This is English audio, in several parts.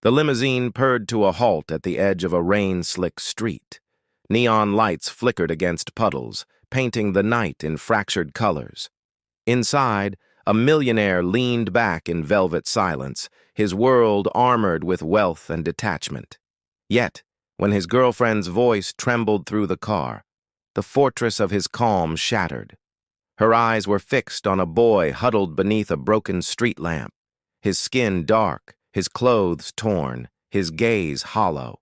The limousine purred to a halt at the edge of a rain-slick street. Neon lights flickered against puddles, painting the night in fractured colors. Inside, a millionaire leaned back in velvet silence, his world armored with wealth and detachment. Yet, when his girlfriend's voice trembled through the car, the fortress of his calm shattered. Her eyes were fixed on a boy huddled beneath a broken street lamp, his skin dark, his clothes torn, his gaze hollow.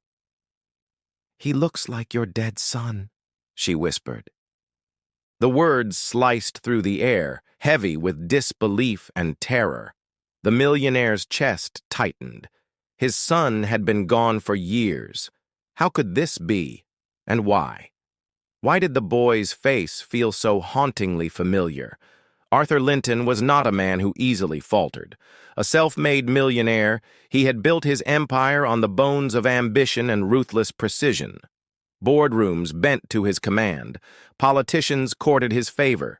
"He looks like your dead son," she whispered. The words sliced through the air, heavy with disbelief and terror. The millionaire's chest tightened. His son had been gone for years. How could this be, and why? Why did the boy's face feel so hauntingly familiar? Arthur Linton was not a man who easily faltered. A self-made millionaire, he had built his empire on the bones of ambition and ruthless precision. Boardrooms bent to his command. Politicians courted his favor.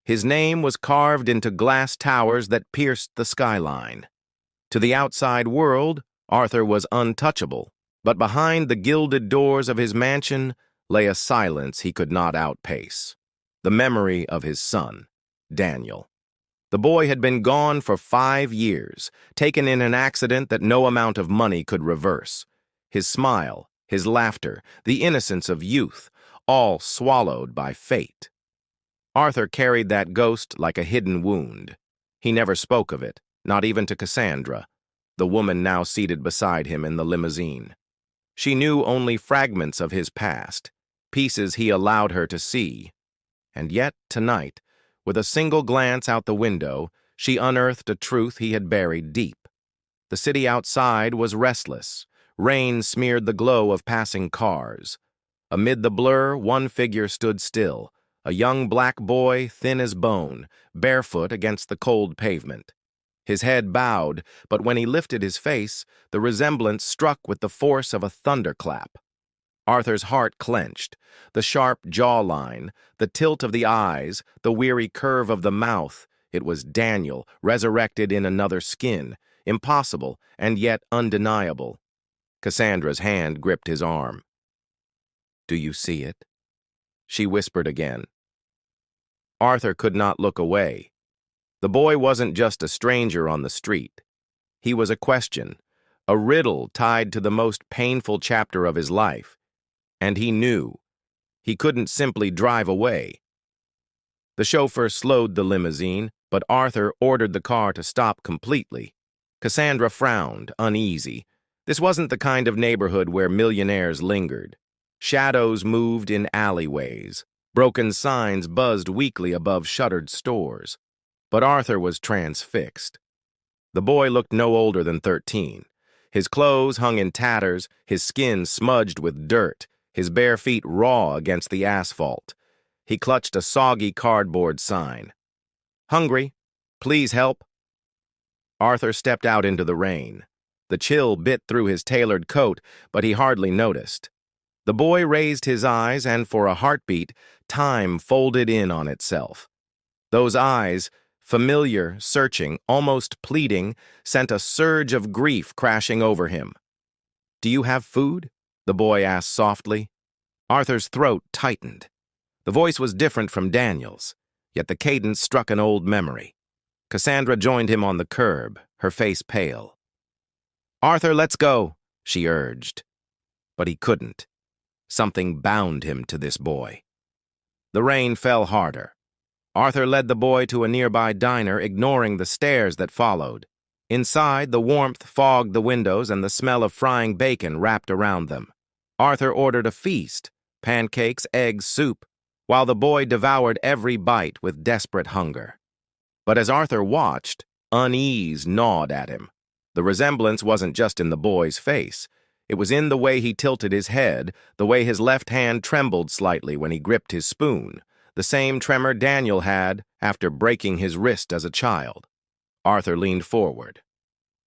His name was carved into glass towers that pierced the skyline. To the outside world, Arthur was untouchable, but behind the gilded doors of his mansion lay a silence he could not outpace. The memory of his son, Daniel. The boy had been gone for 5 years, taken in an accident that no amount of money could reverse. His smile, his laughter, the innocence of youth, all swallowed by fate. Arthur carried that ghost like a hidden wound. He never spoke of it, not even to Cassandra, the woman now seated beside him in the limousine. She knew only fragments of his past, pieces he allowed her to see. And yet, tonight, with a single glance out the window, she unearthed a truth he had buried deep. The city outside was restless. Rain smeared the glow of passing cars. Amid the blur, one figure stood still, a young black boy, thin as bone, barefoot against the cold pavement. His head bowed, but when he lifted his face, the resemblance struck with the force of a thunderclap. Arthur's heart clenched. The sharp jawline, the tilt of the eyes, the weary curve of the mouth. It was Daniel, resurrected in another skin, impossible and yet undeniable. Cassandra's hand gripped his arm. "Do you see it?" she whispered again. Arthur could not look away. The boy wasn't just a stranger on the street. He was a question, a riddle tied to the most painful chapter of his life. And he knew. He couldn't simply drive away. The chauffeur slowed the limousine, but Arthur ordered the car to stop completely. Cassandra frowned, uneasy. This wasn't the kind of neighborhood where millionaires lingered. Shadows moved in alleyways. Broken signs buzzed weakly above shuttered stores. But Arthur was transfixed. The boy looked no older than 13. His clothes hung in tatters, his skin smudged with dirt, his bare feet raw against the asphalt. He clutched a soggy cardboard sign. "Hungry? Please help." Arthur stepped out into the rain. The chill bit through his tailored coat, but he hardly noticed. The boy raised his eyes, and for a heartbeat, time folded in on itself. Those eyes, familiar, searching, almost pleading, sent a surge of grief crashing over him. "Do you have food?" the boy asked softly. Arthur's throat tightened. The voice was different from Daniel's, yet the cadence struck an old memory. Cassandra joined him on the curb, her face pale. "Arthur, let's go," she urged. But he couldn't. Something bound him to this boy. The rain fell harder. Arthur led the boy to a nearby diner, ignoring the stares that followed. Inside, the warmth fogged the windows and the smell of frying bacon wrapped around them. Arthur ordered a feast, pancakes, eggs, soup, while the boy devoured every bite with desperate hunger. But as Arthur watched, unease gnawed at him. The resemblance wasn't just in the boy's face. It was in the way he tilted his head, the way his left hand trembled slightly when he gripped his spoon, the same tremor Daniel had after breaking his wrist as a child. Arthur leaned forward.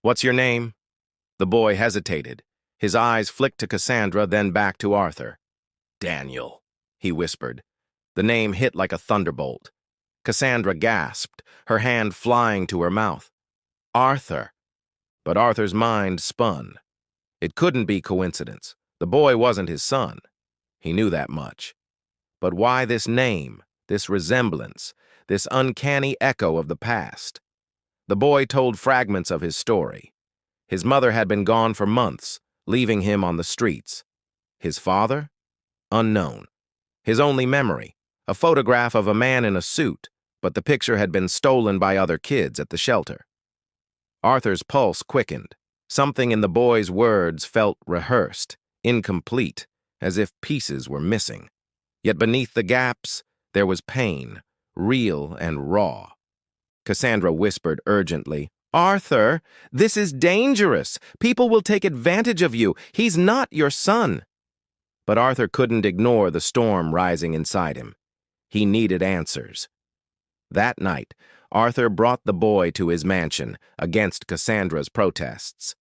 "What's your name?" The boy hesitated. His eyes flicked to Cassandra, then back to Arthur. "Daniel," he whispered. The name hit like a thunderbolt. Cassandra gasped, her hand flying to her mouth. "Arthur." But Arthur's mind spun. It couldn't be coincidence. The boy wasn't his son. He knew that much. But why this name, this resemblance, this uncanny echo of the past? The boy told fragments of his story. His mother had been gone for months, leaving him on the streets. His father? Unknown. His only memory, a photograph of a man in a suit, but the picture had been stolen by other kids at the shelter. Arthur's pulse quickened. Something in the boy's words felt rehearsed, incomplete, as if pieces were missing. Yet beneath the gaps, there was pain, real and raw. Cassandra whispered urgently, "Arthur, this is dangerous. People will take advantage of you. He's not your son." But Arthur couldn't ignore the storm rising inside him. He needed answers. That night, Arthur brought the boy to his mansion, against Cassandra's protests.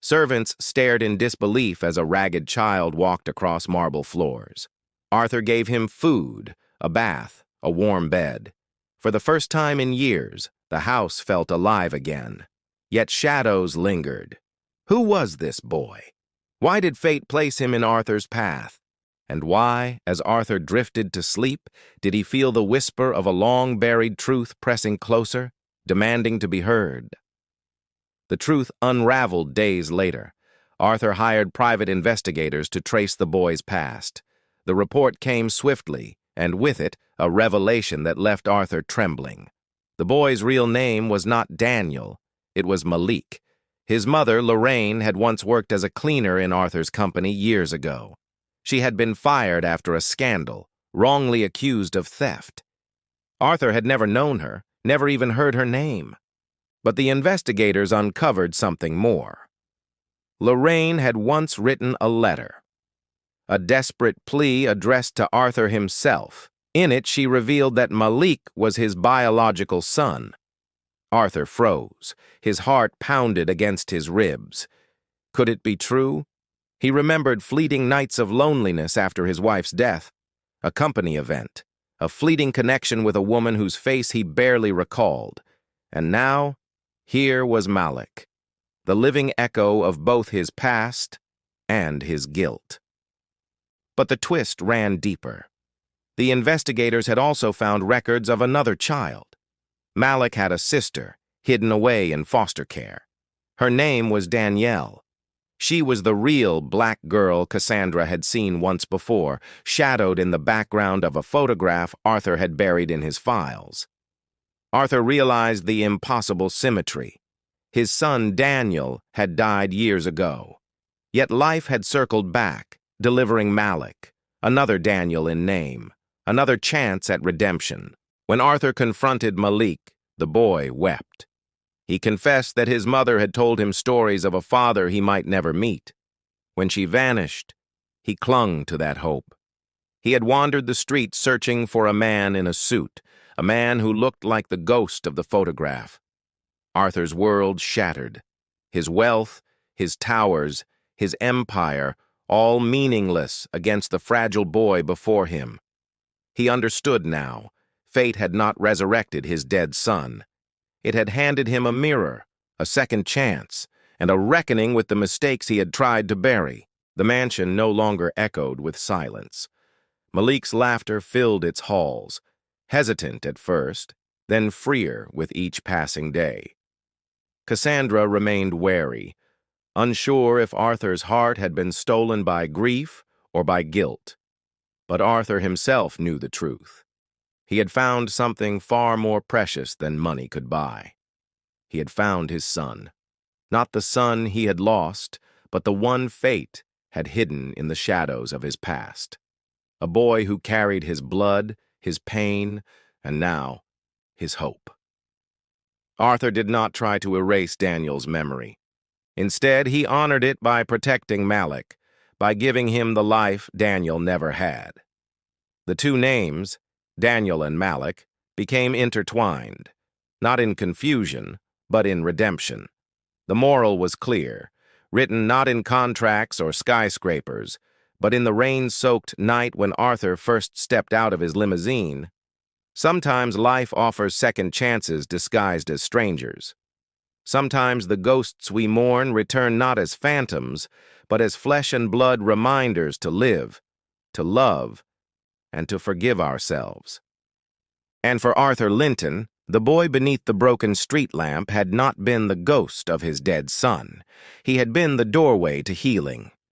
Servants stared in disbelief as a ragged child walked across marble floors. Arthur gave him food, a bath, a warm bed. For the first time in years, the house felt alive again. Yet shadows lingered. Who was this boy? Why did fate place him in Arthur's path? And why, as Arthur drifted to sleep, did he feel the whisper of a long-buried truth pressing closer, demanding to be heard? The truth unraveled days later. Arthur hired private investigators to trace the boy's past. The report came swiftly, and with it, a revelation that left Arthur trembling. The boy's real name was not Daniel, it was Malik. His mother, Lorraine, had once worked as a cleaner in Arthur's company years ago. She had been fired after a scandal, wrongly accused of theft. Arthur had never known her, never even heard her name. But the investigators uncovered something more. Lorraine had once written a letter, a desperate plea addressed to Arthur himself. In it, she revealed that Malik was his biological son. Arthur froze. His heart pounded against his ribs. Could it be true? He remembered fleeting nights of loneliness after his wife's death, a company event, a fleeting connection with a woman whose face he barely recalled. And now, here was Malik, the living echo of both his past and his guilt. But the twist ran deeper. The investigators had also found records of another child. Malik had a sister, hidden away in foster care. Her name was Danielle. She was the real black girl Cassandra had seen once before, shadowed in the background of a photograph Arthur had buried in his files. Arthur realized the impossible symmetry. His son Daniel had died years ago. Yet life had circled back, delivering Malik, another Daniel in name, another chance at redemption. When Arthur confronted Malik, the boy wept. He confessed that his mother had told him stories of a father he might never meet. When she vanished, he clung to that hope. He had wandered the streets searching for a man in a suit, a man who looked like the ghost of the photograph. Arthur's world shattered. His wealth, his towers, his empire, all meaningless against the fragile boy before him. He understood now. Fate had not resurrected his dead son. It had handed him a mirror, a second chance, and a reckoning with the mistakes he had tried to bury. The mansion no longer echoed with silence. Malik's laughter filled its halls, hesitant at first, then freer with each passing day. Cassandra remained wary, unsure if Arthur's heart had been stolen by grief or by guilt. But Arthur himself knew the truth. He had found something far more precious than money could buy. He had found his son. Not the son he had lost, but the one fate had hidden in the shadows of his past. A boy who carried his blood, his pain, and now, his hope. Arthur did not try to erase Daniel's memory. Instead, he honored it by protecting Malik, by giving him the life Daniel never had. The two names, Daniel and Malik, became intertwined, not in confusion, but in redemption. The moral was clear, written not in contracts or skyscrapers, but in the rain-soaked night when Arthur first stepped out of his limousine. Sometimes life offers second chances disguised as strangers. Sometimes the ghosts we mourn return not as phantoms, but as flesh and blood reminders to live, to love, and to forgive ourselves. And for Arthur Linton, the boy beneath the broken street lamp had not been the ghost of his dead son. He had been the doorway to healing.